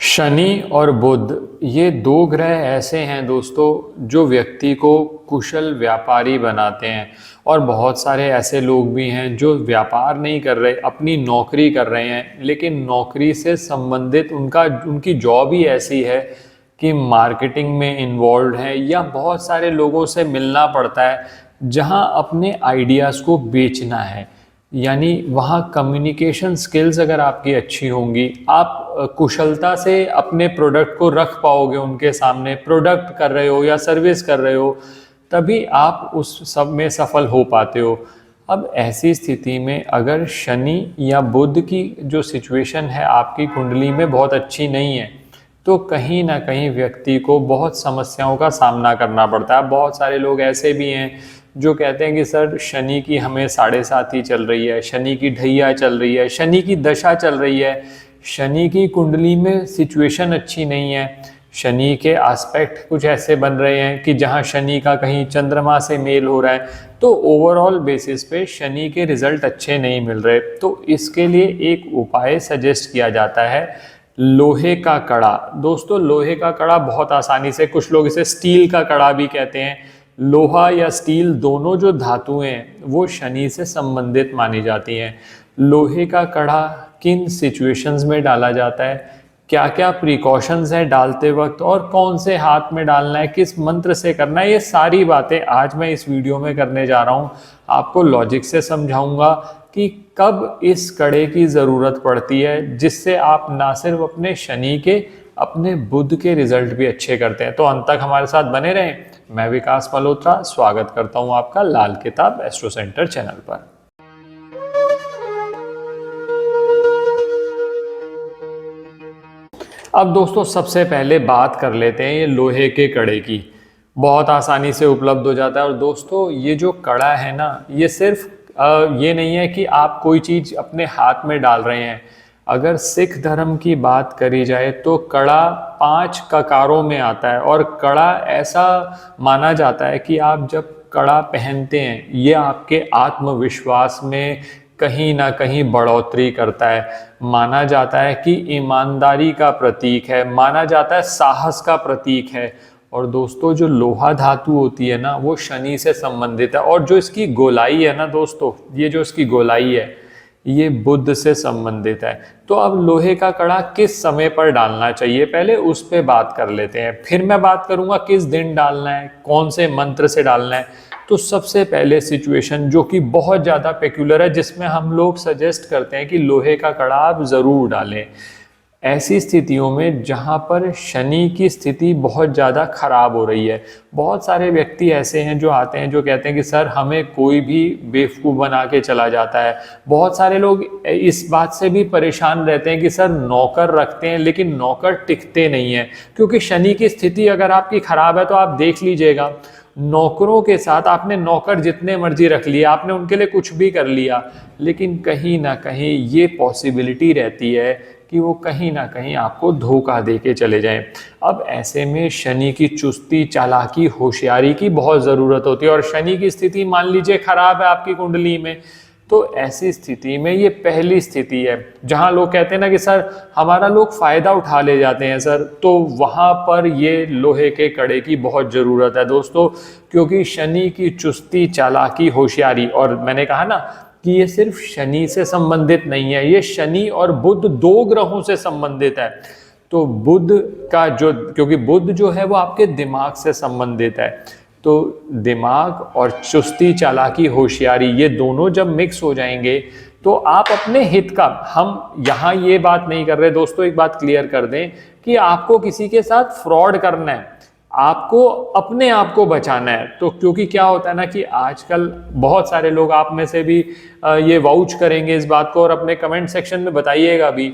शनि और बुध ये दो ग्रह ऐसे हैं दोस्तों जो व्यक्ति को कुशल व्यापारी बनाते हैं। और बहुत सारे ऐसे लोग भी हैं जो व्यापार नहीं कर रहे, अपनी नौकरी कर रहे हैं, लेकिन नौकरी से संबंधित उनकी जॉब ही ऐसी है कि मार्केटिंग में इन्वॉल्व है या बहुत सारे लोगों से मिलना पड़ता है जहां अपने आइडियाज़ को बेचना है। यानी वहाँ कम्युनिकेशन स्किल्स अगर आपकी अच्छी होंगी, आप कुशलता से अपने प्रोडक्ट को रख पाओगे उनके सामने, प्रोडक्ट कर रहे हो या सर्विस कर रहे हो, तभी आप उस सब में सफल हो पाते हो। अब ऐसी स्थिति में अगर शनि या बुध की जो सिचुएशन है आपकी कुंडली में बहुत अच्छी नहीं है, तो कहीं ना कहीं व्यक्ति को बहुत समस्याओं का सामना करना पड़ता है। बहुत सारे लोग ऐसे भी हैं जो कहते हैं कि सर शनि की हमें 7.5 ही चल रही है, शनि की ढैया चल रही है, शनि की दशा चल रही है, शनि की कुंडली में सिचुएशन अच्छी नहीं है, शनि के एस्पेक्ट कुछ ऐसे बन रहे हैं कि जहां शनि का कहीं चंद्रमा से मेल हो रहा है, तो ओवरऑल बेसिस पे शनि के रिजल्ट अच्छे नहीं मिल रहे। तो इसके लिए एक उपाय सजेस्ट किया जाता है, लोहे का कड़ा। दोस्तों लोहे का कड़ा बहुत आसानी से, कुछ लोग इसे स्टील का कड़ा भी कहते हैं। लोहा या स्टील दोनों जो धातुएं हैं वो शनि से संबंधित मानी जाती हैं। लोहे का कड़ा किन सिचुएशंस में डाला जाता है, क्या क्या प्रिकॉशंस है डालते वक्त, और कौन से हाथ में डालना है, किस मंत्र से करना है, ये सारी बातें आज मैं इस वीडियो में करने जा रहा हूँ। आपको लॉजिक से समझाऊंगा कि कब इस कड़े की ज़रूरत पड़ती है, जिससे आप ना सिर्फ अपने शनि के, अपने बुध के रिजल्ट भी अच्छे करते हैं। तो अंत तक हमारे साथ बने रहें। मैं विकास मल्होत्रा स्वागत करता हूं आपका लाल किताब एस्ट्रो सेंटर चैनल पर। अब दोस्तों सबसे पहले बात कर लेते हैं ये लोहे के कड़े की। बहुत आसानी से उपलब्ध हो जाता है। और दोस्तों ये जो कड़ा है ना, ये सिर्फ ये नहीं है कि आप कोई चीज़ अपने हाथ में डाल रहे हैं। अगर सिख धर्म की बात करी जाए तो कड़ा 5 ककारों में आता है। और कड़ा ऐसा माना जाता है कि आप जब कड़ा पहनते हैं, ये आपके आत्मविश्वास में कहीं ना कहीं बढ़ोतरी करता है। माना जाता है कि ईमानदारी का प्रतीक है, माना जाता है साहस का प्रतीक है। और दोस्तों जो लोहा धातु होती है ना, वो शनि से संबंधित है। और जो इसकी गोलाई है ना दोस्तों, ये जो इसकी गोलाई है, ये बुध से संबंधित है। तो अब लोहे का कड़ा किस समय पर डालना चाहिए, पहले उस पर बात कर लेते हैं। फिर मैं बात करूंगा किस दिन डालना है, कौन से मंत्र से डालना है। तो सबसे पहले सिचुएशन जो कि बहुत ज़्यादा पेक्युलर है, जिसमें हम लोग सजेस्ट करते हैं कि लोहे का कड़ा आप ज़रूर डालें, ऐसी स्थितियों में जहां पर शनि की स्थिति बहुत ज़्यादा खराब हो रही है। बहुत सारे व्यक्ति ऐसे हैं जो आते हैं जो कहते हैं कि सर हमें कोई भी बेवकूफ़ बना के चला जाता है। बहुत सारे लोग इस बात से भी परेशान रहते हैं कि सर नौकर रखते हैं लेकिन नौकर टिकते नहीं हैं। क्योंकि शनि की स्थिति अगर आपकी खराब है तो आप देख लीजिएगा, नौकरों के साथ आपने नौकर जितने मर्जी रख लिए, आपने उनके लिए कुछ भी कर लिया, लेकिन कहीं ना कहीं ये पॉसिबिलिटी रहती है कि वो कहीं ना कहीं आपको धोखा दे के चले जाएं। अब ऐसे में शनि की चुस्ती, चालाकी, होशियारी की बहुत ज़रूरत होती है। और शनि की स्थिति मान लीजिए खराब है आपकी कुंडली में, तो ऐसी स्थिति में ये पहली स्थिति है जहां लोग कहते हैं ना कि सर हमारा लोग फ़ायदा उठा ले जाते हैं सर, तो वहां पर ये लोहे के कड़े की बहुत ज़रूरत है दोस्तों। क्योंकि शनि की चुस्ती, चालाकी, होशियारी, और मैंने कहा ना कि ये सिर्फ शनि से संबंधित नहीं है, ये शनि और बुध दो ग्रहों से संबंधित है। तो बुध का जो, क्योंकि बुध जो है वो आपके दिमाग से संबंधित है, तो दिमाग और चुस्ती, चालाकी, होशियारी, ये दोनों जब मिक्स हो जाएंगे तो आप अपने हित का, हम यहाँ ये बात नहीं कर रहे दोस्तों, एक बात क्लियर कर दें कि आपको किसी के साथ फ्रॉड करना है, आपको अपने आप को बचाना है। तो क्योंकि क्या होता है ना कि आजकल बहुत सारे लोग, आप में से भी ये वाउच करेंगे इस बात को, और अपने कमेंट सेक्शन में बताइएगा भी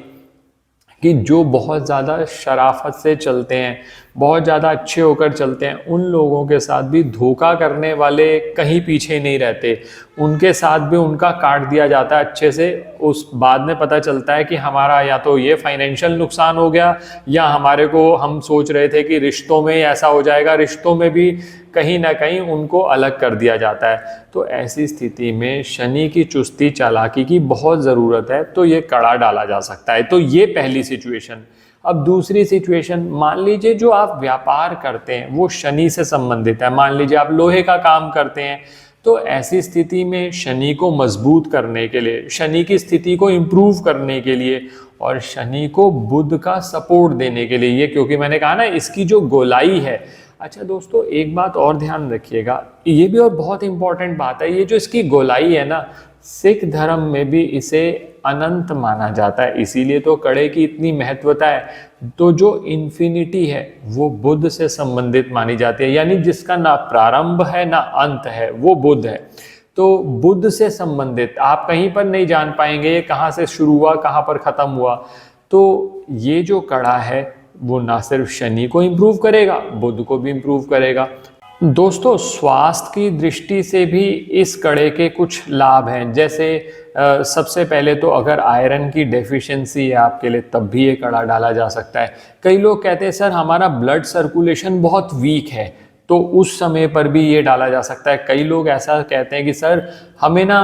कि जो बहुत ज़्यादा शराफत से चलते हैं, बहुत ज़्यादा अच्छे होकर चलते हैं, उन लोगों के साथ भी धोखा करने वाले कहीं पीछे नहीं रहते। उनके साथ भी उनका काट दिया जाता है अच्छे से। उस बाद में पता चलता है कि हमारा या तो ये फाइनेंशियल नुकसान हो गया, या हमारे को, हम सोच रहे थे कि रिश्तों में ऐसा हो जाएगा, रिश्तों में भी कहीं ना कहीं उनको अलग कर दिया जाता है। तो ऐसी स्थिति में शनि की चुस्ती, चालाकी की बहुत ज़रूरत है। तो ये कड़ा डाला जा सकता है। तो ये पहली सिचुएशन। अब दूसरी सिचुएशन, मान लीजिए जो आप व्यापार करते हैं वो शनि से संबंधित है, मान लीजिए आप लोहे का काम करते हैं, तो ऐसी स्थिति में शनि को मजबूत करने के लिए, शनि की स्थिति को इम्प्रूव करने के लिए और शनि को बुध का सपोर्ट देने के लिए, ये क्योंकि मैंने कहा ना इसकी जो गोलाई है। अच्छा दोस्तों, एक बात और ध्यान रखिएगा, ये भी और बहुत इंपॉर्टेंट बात है, ये जो इसकी गोलाई है ना, सिख धर्म में भी इसे अनंत माना जाता है, इसीलिए तो कड़े की इतनी महत्वता है। तो जो इन्फिनिटी है वो बुध से संबंधित मानी जाती है, यानी जिसका ना प्रारंभ है ना अंत है, वो बुध है। तो बुध से संबंधित आप कहीं पर नहीं जान पाएंगे ये कहाँ से शुरू हुआ कहाँ पर खत्म हुआ। तो ये जो कड़ा है वो ना सिर्फ शनि को इम्प्रूव करेगा, बुध को भी इम्प्रूव करेगा। दोस्तों, स्वास्थ्य की दृष्टि से भी इस कड़े के कुछ लाभ हैं, जैसे सबसे पहले तो अगर आयरन की डेफिशिएंसी है आपके लिए, तब भी ये कड़ा डाला जा सकता है। कई लोग कहते हैं सर हमारा ब्लड सर्कुलेशन बहुत वीक है, तो उस समय पर भी ये डाला जा सकता है। कई लोग ऐसा कहते हैं कि सर हमें ना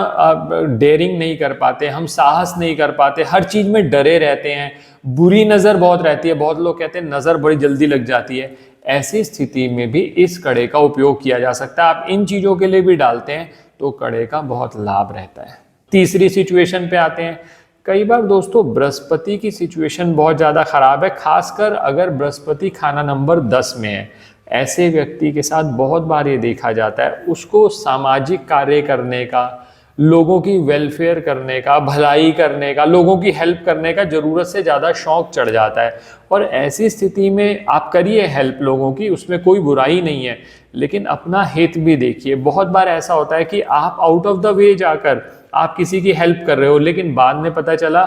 डेयरिंग नहीं कर पाते, हम साहस नहीं कर पाते, हर चीज़ में डरे रहते हैं, बुरी नज़र बहुत रहती है, बहुत लोग कहते हैं नज़र बड़ी जल्दी लग जाती है। ऐसी स्थिति में भी इस कड़े का उपयोग किया जा सकता है। आप इन चीज़ों के लिए भी डालते हैं तो कड़े का बहुत लाभ रहता है। तीसरी सिचुएशन पे आते हैं। कई बार दोस्तों बृहस्पति की सिचुएशन बहुत ज़्यादा ख़राब है, खासकर अगर बृहस्पति खाना नंबर 10 में है। ऐसे व्यक्ति के साथ बहुत बार ये देखा जाता है, उसको सामाजिक कार्य करने का, लोगों की वेलफेयर करने का, भलाई करने का, लोगों की हेल्प करने का ज़रूरत से ज़्यादा शौक चढ़ जाता है। और ऐसी स्थिति में आप करिए हेल्प लोगों की, उसमें कोई बुराई नहीं है, लेकिन अपना हित भी देखिए। बहुत बार ऐसा होता है कि आप आउट ऑफ द वे जाकर आप किसी की हेल्प कर रहे हो, लेकिन बाद में पता चला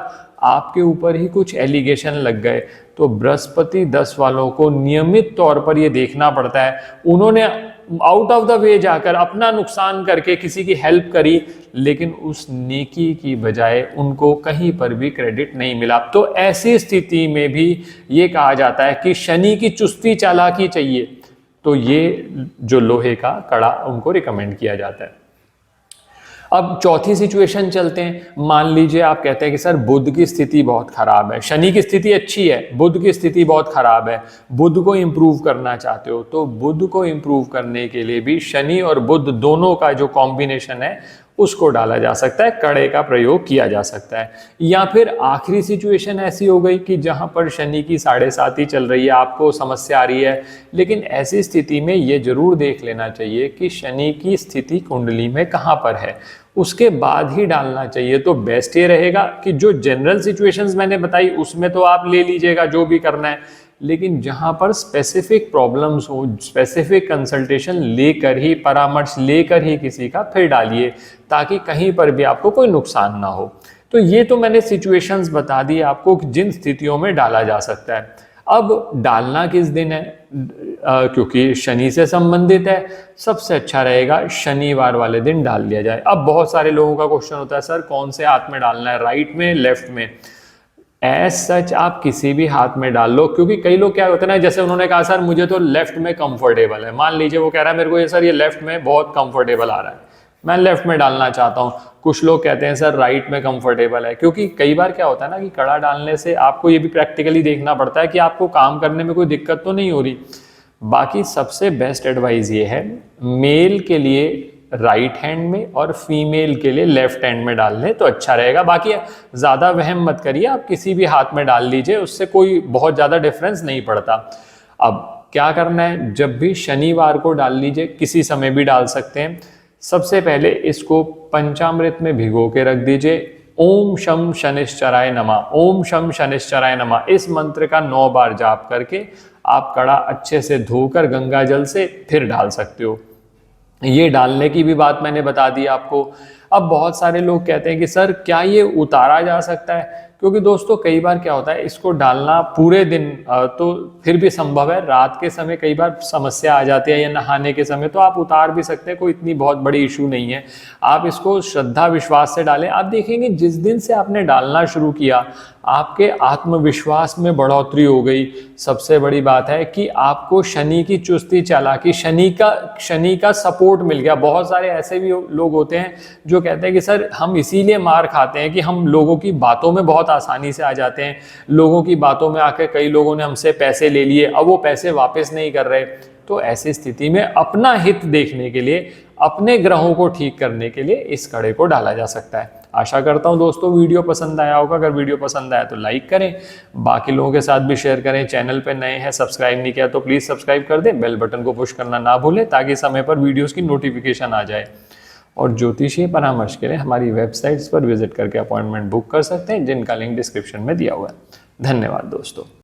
आपके ऊपर ही कुछ एलिगेशन लग गए। तो बृहस्पति 10 वालों को नियमित तौर पर ये देखना पड़ता है, उन्होंने आउट ऑफ द वे जाकर अपना नुकसान करके किसी की हेल्प करी, लेकिन उस नेकी की बजाय उनको कहीं पर भी क्रेडिट नहीं मिला। तो ऐसी स्थिति में भी ये कहा जाता है कि शनि की चुस्ती चालाकी चाहिए, तो ये जो लोहे का कड़ा उनको रिकमेंड किया जाता है। अब चौथी सिचुएशन चलते हैं। मान लीजिए आप कहते हैं कि सर बुध की स्थिति बहुत खराब है, शनि की स्थिति अच्छी है, बुध की स्थिति बहुत खराब है, बुध को इंप्रूव करना चाहते हो। तो बुध को इंप्रूव करने के लिए भी शनि और बुध दोनों का जो कॉम्बिनेशन है उसको डाला जा सकता है, कड़े का प्रयोग किया जा सकता है। या फिर आखिरी सिचुएशन ऐसी हो गई कि जहां पर शनि की 7.5 चल रही है, आपको समस्या आ रही है, लेकिन ऐसी स्थिति में ये जरूर देख लेना चाहिए कि शनि की स्थिति कुंडली में कहां पर है, उसके बाद ही डालना चाहिए। तो बेस्ट ये रहेगा कि जो जनरल सिचुएशंस मैंने बताई उसमें तो आप ले लीजिएगा जो भी करना है, लेकिन जहां पर स्पेसिफिक प्रॉब्लम्स हो, स्पेसिफिक कंसल्टेशन लेकर ही, परामर्श लेकर ही किसी का फिर डालिए, ताकि कहीं पर भी आपको कोई नुकसान ना हो। तो ये तो मैंने सिचुएशंस बता दी आपको कि जिन स्थितियों में डाला जा सकता है। अब डालना किस दिन है, क्योंकि शनि से संबंधित है, सबसे अच्छा रहेगा शनिवार वाले दिन डाल लिया जाए। अब बहुत सारे लोगों का क्वेश्चन होता है सर कौन से हाथ में डालना है, राइट में, लेफ्ट में। एज सच आप किसी भी हाथ में डाल लो, क्योंकि कई लोग क्या होते हैं ना, जैसे उन्होंने कहा सर मुझे तो लेफ्ट में कंफर्टेबल है, मान लीजिए वो कह रहा है मेरे को ये सर ये लेफ्ट में बहुत कंफर्टेबल आ रहा है, मैं लेफ्ट में डालना चाहता हूँ। कुछ लोग कहते हैं सर राइट में कंफर्टेबल है, क्योंकि कई बार क्या होता है ना कि कड़ा डालने से आपको ये भी प्रैक्टिकली देखना पड़ता है कि आपको काम करने में कोई दिक्कत तो नहीं हो रही। बाकी सबसे बेस्ट एडवाइस ये है, मेल के लिए राइट हैंड में और फीमेल के लिए लेफ्ट हैंड में डाल लें तो अच्छा रहेगा। बाकी ज़्यादा वहम मत करिए, आप किसी भी हाथ में डाल लीजिए, उससे कोई बहुत ज़्यादा डिफरेंस नहीं पड़ता। अब क्या करना है, जब भी शनिवार को डाल लीजिए, किसी समय भी डाल सकते हैं। सबसे पहले इसको पंचामृत में भिगो के रख दीजिए। ओम शम शनिश्चराय नमः, ओम शम शनिश्चराय नमः, इस मंत्र का 9 बार जाप करके आप कड़ा अच्छे से धोकर गंगा जल से फिर डाल सकते हो। ये डालने की भी बात मैंने बता दी आपको। अब बहुत सारे लोग कहते हैं कि सर क्या ये उतारा जा सकता है, क्योंकि दोस्तों कई बार क्या होता है, इसको डालना पूरे दिन तो फिर भी संभव है, रात के समय कई बार समस्या आ जाती है या नहाने के समय तो आप उतार भी सकते हैं, कोई इतनी बहुत बड़ी इशू नहीं है। आप इसको श्रद्धा विश्वास से डालें, आप देखेंगे जिस दिन से आपने डालना शुरू किया आपके आत्मविश्वास में बढ़ोतरी हो गई। सबसे बड़ी बात है कि आपको शनि की चुस्ती चालाकी, शनि का सपोर्ट मिल गया। बहुत सारे ऐसे भी लोग होते हैं जो कहते हैं कि सर हम इसीलिए मार खाते हैं कि हम लोगों की बातों में बहुत आसानी से आ जाते हैं। लोगों की बातों में आकर कई लोगों ने हमसे पैसे ले लिए, अब वो पैसे वापस नहीं कर रहे। तो ऐसी स्थिति में अपना हित देखने के लिए, अपने ग्रहों को ठीक करने के लिए इस कड़े को डाला जा सकता है। आशा करता हूं दोस्तों वीडियो पसंद आया होगा। अगर वीडियो पसंद आया तो लाइक करें, बाकी लोगों के साथ भी शेयर करें। चैनल पे नए हैं, सब्सक्राइब नहीं किया तो प्लीज़ सब्सक्राइब कर दें, बेल बटन को पुश करना ना भूलें ताकि समय पर वीडियोस की नोटिफिकेशन आ जाए। और ज्योतिषीय परामर्श के लिए हमारी वेबसाइट्स पर विजिट करके अपॉइंटमेंट बुक कर सकते हैं, जिनका लिंक डिस्क्रिप्शन में दिया हुआ है। धन्यवाद दोस्तों।